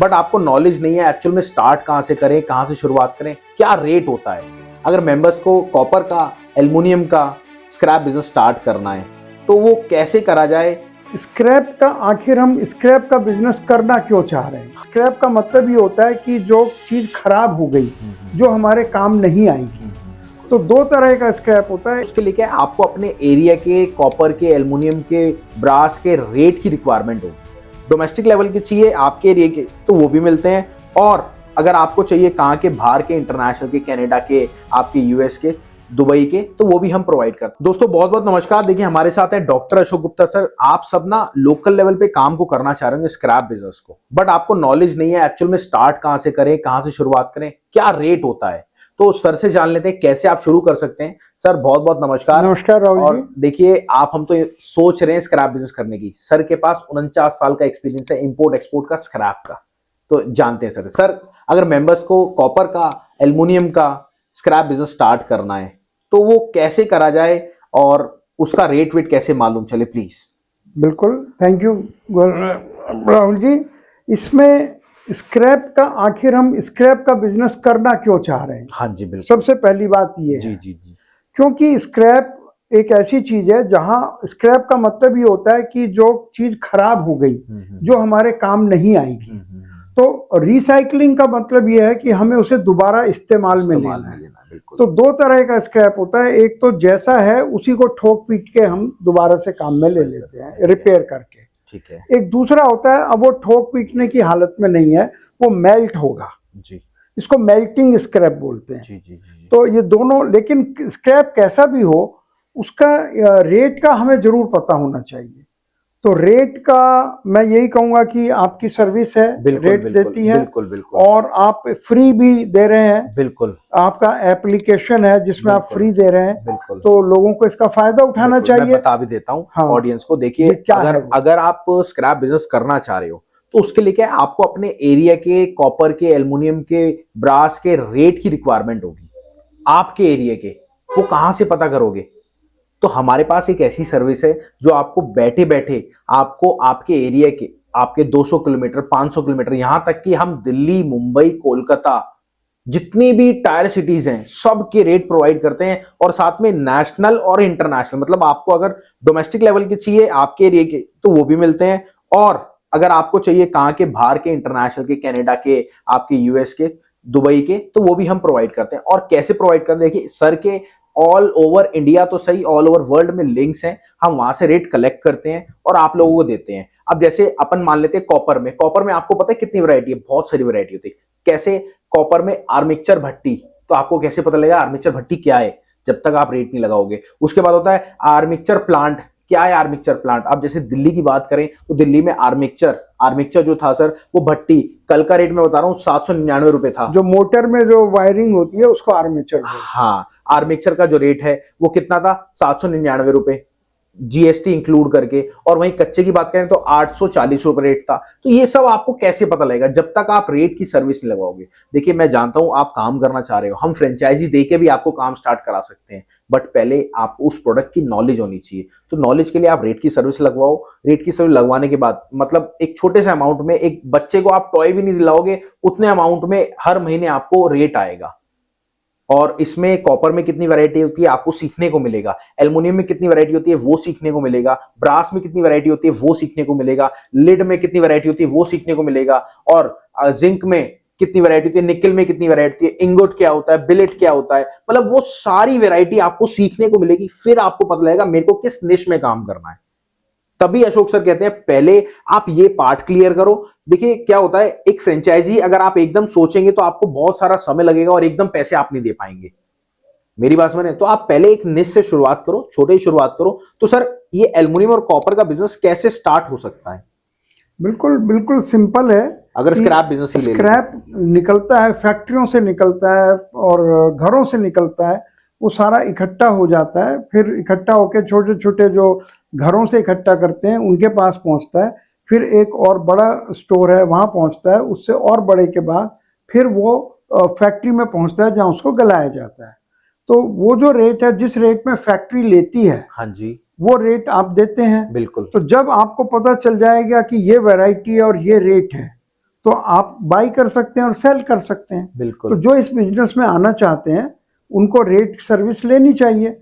But आपको knowledge नहीं है एक्चुअल में स्टार्ट कहाँ से करें, कहाँ से शुरुआत करें, क्या रेट होता है। अगर मेंबर्स को कॉपर का, एल्युमिनियम का स्क्रैप बिजनेस स्टार्ट करना है तो वो कैसे करा जाए। स्क्रैप का आखिर हम स्क्रैप का बिजनेस करना क्यों चाह रहे हैं? स्क्रैप का मतलब ये होता है कि जो चीज खराब हो गई, जो हमारे काम नहीं आएगी। तो दो तरह का स्क्रैप होता है। उसके लिए क्या है, आपको अपने एरिया के कॉपर के, एल्युमिनियम के, ब्रास के रेट की रिक्वायरमेंट होगी। डोमेस्टिक लेवल के चाहिए आपके एरिया के तो वो भी मिलते हैं, और अगर आपको चाहिए कहाँ के, बाहर के, इंटरनेशनल के, कनाडा के, आपके यूएस के, दुबई के, तो वो भी हम प्रोवाइड करते हैं। दोस्तों बहुत बहुत नमस्कार। देखिए हमारे साथ है डॉक्टर अशोक गुप्ता सर। आप सब ना लोकल लेवल पे काम को करना चाह रहे हैं स्क्रैप बिजनेस को, बट आपको नॉलेज नहीं है एक्चुअल में स्टार्ट कहाँ से करें, कहाँ से शुरुआत करें, क्या रेट होता है। तो सर से जान लेते हैं कैसे आप शुरू कर सकते हैं। सर बहुत बहुत नमस्कार। नमस्कार राहुल जी। और देखिए हम तो सोच रहे हैं स्क्रैप बिजनेस करने की। सर के पास 49 साल का एक्सपीरियंस है इंपोर्ट एक्सपोर्ट का, स्क्रैप का। तो जानते हैं सर अगर मेंबर्स को कॉपर का, एल्युमिनियम का स्क्रैप बिजनेस स्टार्ट करना है तो वो कैसे करा जाए और उसका रेट वेट कैसे मालूम चले, प्लीज। बिल्कुल, थैंक यू राहुल जी। इसमें स्क्रैप का आखिर हम स्क्रैप का बिजनेस करना क्यों चाह रहे हैं? हाँ जी बिल्कुल। सबसे पहली बात ये जी है जी जी। क्योंकि स्क्रैप एक ऐसी चीज है जहां स्क्रैप का मतलब ये होता है कि जो चीज खराब हो गई, जो हमारे काम नहीं आएगी। तो रिसाइकलिंग का मतलब ये है कि हमें उसे दोबारा इस्तेमाल में लेना है। तो दो तरह का स्क्रैप होता है। एक तो जैसा है उसी को ठोक पीट के हम दोबारा से काम में ले लेते हैं, रिपेयर करके। ठीक है। एक दूसरा होता है, अब वो ठोक पीटने की हालत में नहीं है, वो मेल्ट होगा जी। इसको मेल्टिंग स्क्रैप बोलते हैं। जी जी जी। तो ये दोनों, लेकिन स्क्रैप कैसा भी हो उसका रेट का हमें जरूर पता होना चाहिए। तो रेट का मैं यही कहूंगा कि आपकी सर्विस है, रेट देती है। बिल्कुल बिल्कुल। और आप फ्री भी दे रहे हैं। बिल्कुल। आपका एप्लीकेशन है जिसमें आप फ्री दे रहे हैं। बिल्कुल। तो लोगों को इसका फायदा उठाना चाहिए। मैं बता भी देता हूँ हाँ, ऑडियंस को। देखिए क्या है अगर आप स्क्रैप बिजनेस करना चाह रहे हो तो उसके लिए क्या है, आपको अपने एरिया के कॉपर के, एल्युमिनियम के, ब्रास के रेट की रिक्वायरमेंट होगी। आपके एरिया के वो कहां से पता करोगे? तो हमारे पास एक ऐसी सर्विस है जो आपको बैठे बैठे आपको आपके एरिया के, आपके 200 किलोमीटर, 500 किलोमीटर, यहां तक कि हम दिल्ली, मुंबई, कोलकाता, जितनी भी टायर सिटीज हैं सब के रेट प्रोवाइड करते हैं। और साथ में नेशनल और इंटरनेशनल, मतलब आपको अगर डोमेस्टिक लेवल के चाहिए आपके एरिया के तो वो भी मिलते हैं, और अगर आपको चाहिए कहाँ के, बाहर के, इंटरनेशनल के, कनाडा के, आपके यूएस के, दुबई के, तो वो भी हम प्रोवाइड करते हैं। और कैसे प्रोवाइड करते हैं, देखिए सर के ऑल ओवर इंडिया तो सही, ऑल ओवर वर्ल्ड में लिंक्स हैं। हम वहां से रेट कलेक्ट करते हैं और आप लोगों को देते हैं। अब जैसे अपन मान लेते हैं कॉपर में आपको पता है कितनी वैरायटी है, बहुत सारी वैरायटी होती है। कैसे? कॉपर में आर्मेचर भट्टी, तो आपको कैसे पता लगेगा आर्मेचर भट्टी क्या है जब तक आप रेट नहीं लगाओगे। उसके बाद होता है आर्मेचर प्लांट। क्या है आर्मेचर प्लांट? अब जैसे दिल्ली की बात करें तो दिल्ली में आर्मेचर जो था सर, वो भट्टी कल का रेट मैं बता रहा हूँ 799 रुपए था। जो मोटर में जो वायरिंग होती है उसको आर्मेचर बोलते हैं। हाँ, आर्मेचर का जो रेट है वो कितना था? 799 रुपए, जीएसटी इंक्लूड करके। और वहीं कच्चे की बात करें तो 840 रुपए रेट था। तो ये सब आपको कैसे पता लगेगा जब तक आप रेट की सर्विस नहीं लगवाओगे। देखिए मैं जानता हूं आप काम करना चाह रहे हो, हम फ्रेंचाइजी देके भी आपको काम स्टार्ट करा सकते हैं, बट पहले आपको उस प्रोडक्ट की नॉलेज होनी चाहिए। तो नॉलेज के लिए आप रेट की सर्विस लगवाओ। रेट की सर्विस लगवाने के बाद मतलब एक छोटे से अमाउंट में एक बच्चे को आप टॉय भी नहीं दिलाओगे, उतने अमाउंट में हर महीने आपको रेट आएगा। और इसमें कॉपर में कितनी वैरायटी होती है आपको सीखने को मिलेगा, एल्युमिनियम में कितनी वैरायटी होती है वो सीखने को मिलेगा, ब्रास में कितनी वैरायटी होती है वो सीखने को मिलेगा, लिड में कितनी वैरायटी होती है वो सीखने को मिलेगा, और जिंक में कितनी वैरायटी होती है, निकल में कितनी वैरायटी होती है, इंगोट क्या होता है, बिलेट क्या होता है, मतलब वो सारी वैरायटी आपको सीखने को मिलेगी। फिर आपको पता लगेगा मेरे को किस निश में काम करना है। तभी अशोक सर कहते हैं पहले आप ये पार्ट क्लियर करो। देखिए क्या होता है, एक फ्रेंचाइजी अगर आप एकदम सोचेंगे तो आपको बहुत सारा समय लगेगा और एकदम पैसे आप नहीं दे पाएंगे। मेरी बात समझे? तो आप पहले एक निश से शुरुआत करो, छोटे ही शुरुआत करो। तो सर ये एल्युमिनियम और कॉपर का बिजनेस कैसे स्टार्ट हो सकता है? बिल्कुल बिल्कुल सिंपल है। अगर स्क्रैप बिजनेस ही ले लें। स्क्रैप निकलता है, फैक्ट्रियों से निकलता है और घरों से निकलता है। वो सारा इकट्ठा हो जाता है, फिर इकट्ठा होकर छोटे छोटे जो घरों से इकट्ठा करते हैं उनके पास पहुंचता है। फिर एक और बड़ा स्टोर है वहां पहुंचता है, उससे और बड़े के बाद फिर वो फैक्ट्री में पहुंचता है जहां उसको गलाया जाता है। तो वो जो रेट है, जिस रेट में फैक्ट्री लेती है, हाँ जी, वो रेट आप देते हैं। बिल्कुल। तो जब आपको पता चल जाएगा कि ये वैरायटी और ये रेट है, तो आप बाई कर सकते हैं और सेल कर सकते हैं। तो बिल्कुल जो इस बिजनेस में आना चाहते हैं उनको रेट सर्विस लेनी चाहिए,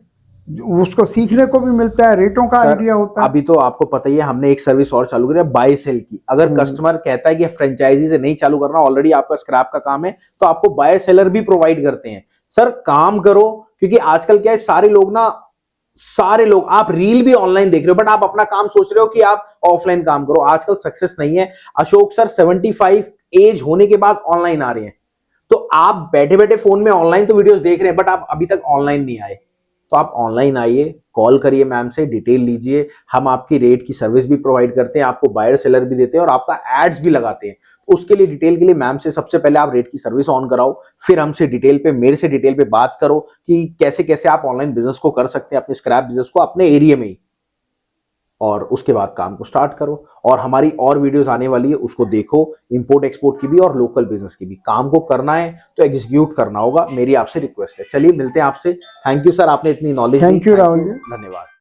उसको सीखने को भी मिलता है, रेटों का सर, आइडिया होता है। अभी तो आपको पता ही है हमने एक सर्विस और चालू करी है बाय सेल की। अगर कस्टमर कहता है कि फ्रेंचाइजी से नहीं चालू करना, ऑलरेडी आपका स्क्रैप का काम है, तो आपको बायर सेलर भी प्रोवाइड करते हैं। सर काम करो, क्योंकि आजकल क्या है, सारे लोग आप रील भी ऑनलाइन देख रहे हो, बट आप अपना काम सोच रहे हो कि आप ऑफलाइन काम करो। आजकल सक्सेस नहीं है। अशोक सर 75 एज होने के बाद ऑनलाइन आ रहे हैं, तो आप बैठे बैठे फोन में ऑनलाइन तो वीडियोस देख रहे हैं, बट आप अभी तक ऑनलाइन नहीं आए। तो आप ऑनलाइन आइए, कॉल करिए मैम से, डिटेल लीजिए। हम आपकी रेट की सर्विस भी प्रोवाइड करते हैं, आपको बायर सेलर भी देते हैं और आपका एड्स भी लगाते हैं। तो उसके लिए डिटेल के लिए मैम से सबसे पहले आप रेट की सर्विस ऑन कराओ, फिर हमसे डिटेल पे, मेरे से डिटेल पे बात करो कि कैसे कैसे आप ऑनलाइन बिजनेस को कर सकते हैं, अपने स्क्रैप बिजनेस को अपने एरिया में ही, और उसके बाद काम को स्टार्ट करो। और हमारी और वीडियोस आने वाली है, उसको देखो, इंपोर्ट एक्सपोर्ट की भी और लोकल बिजनेस की भी। काम को करना है तो एग्जीक्यूट करना होगा, मेरी आपसे रिक्वेस्ट है। चलिए मिलते हैं आपसे। थैंक यू सर, आपने इतनी नॉलेज दी। Thank you Rahul ji. धन्यवाद।